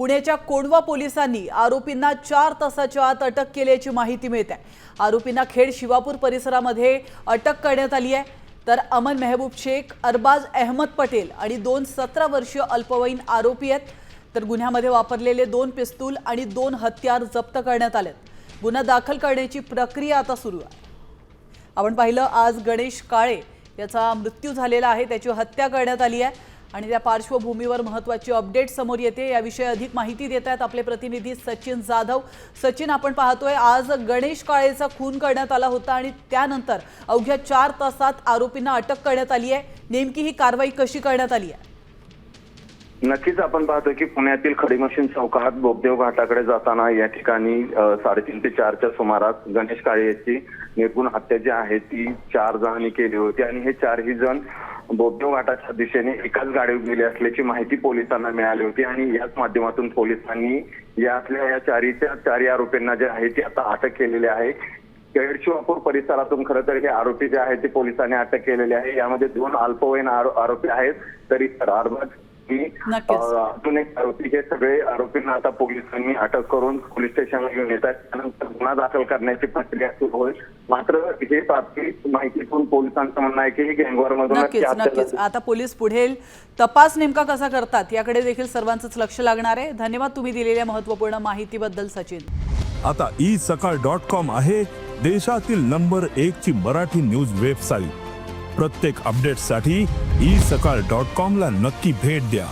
पुण्याच्या कोंढवा पोलिसांनी आरोपींना 4 तासाच्या आत अटक केल्याची माहिती मिळते आहे। आरोपींना खेड शिवापूर परिसरामध्ये अटक करण्यात आली आहे। तर अमन मेहबूब शेख, अरबाज अहमद पटेल आणि 2 17 वर्षीय अल्पवयीन आरोपी आहेत। तर गुन्ह्यामध्ये वापरलेले 2 पिस्तूल आणि 2 हत्यार जप्त करण्यात आलेत। गुन्हा दाखल करण्याची प्रक्रिया आता सुरू आहे। आपण पाहिलं, आज गणेश काळे याचा मृत्यू झालेला आहे, त्याची हत्या करण्यात आली आहे आणि त्या पार्श्वभूमीवर महत्त्वाची अपडेट समोर येते। याविषयी अधिक माहिती देत आहेत आपले प्रतिनिधी सचिन जाधव। सचिन, आपण पाहतोय आज गणेश काळेचा खून करण्यात आला होता आणि त्यानंतर अवघ्या 4 तासात आरोपींना अटक करण्यात आली आहे। नेमकी ही कारवाई कशी करण्यात आली आहे? नक्कीच आपण पाहतो की पुण्यातील खडी मशीन चौकात बोबदेव घाटाकडे जाताना या ठिकाणी 3:30 ते 4च्या सुमारास गणेश काळे याची निर्गुण हत्या जी आहे ती 4 जणांनी केली होती आणि हे 4ही जण बोबदेव घाटाच्या दिशेने एकाच गाडीवर गेले असल्याची माहिती पोलिसांना मिळाली होती आणि याच माध्यमातून पोलिसांनी यातल्या या 4ही आरोपींना जे आहे ती आता अटक केलेली आहे। खेड शिवापूर परिसरातून खरं तर हे आरोपी जे आहेत ते पोलिसांनी अटक केलेले आहे। यामध्ये 2 अल्पवयीन आरोपी आहेत, तरी अरबाज अजून एक आरोपी, हे सगळे आरोपींना आता पोलिसांनी अटक करून पोलीस स्टेशनला घेऊन येतात। त्यानंतर गुन्हा दाखल करण्याची प्रक्रिया सुरू होईल। मात्र हे प्राथमिक माहितीतून पोलिसांचं म्हणणं आहे की हे गँगवॉरमधून नक्कीच आता पोलीस पुढील तपास नेमका कसा करतात याकडे देखील सर्वांचंच लक्ष लागणार आहे। धन्यवाद तुम्ही दिलेल्या महत्त्वपूर्ण माहितीबद्दल सचिन। आता isakal.com आहे देशातील नंबर 1 ची मराठी न्यूज वेबसाईट। प्रत्येक अपडेटसाठी isakal.com ला नक्की भेट द्या।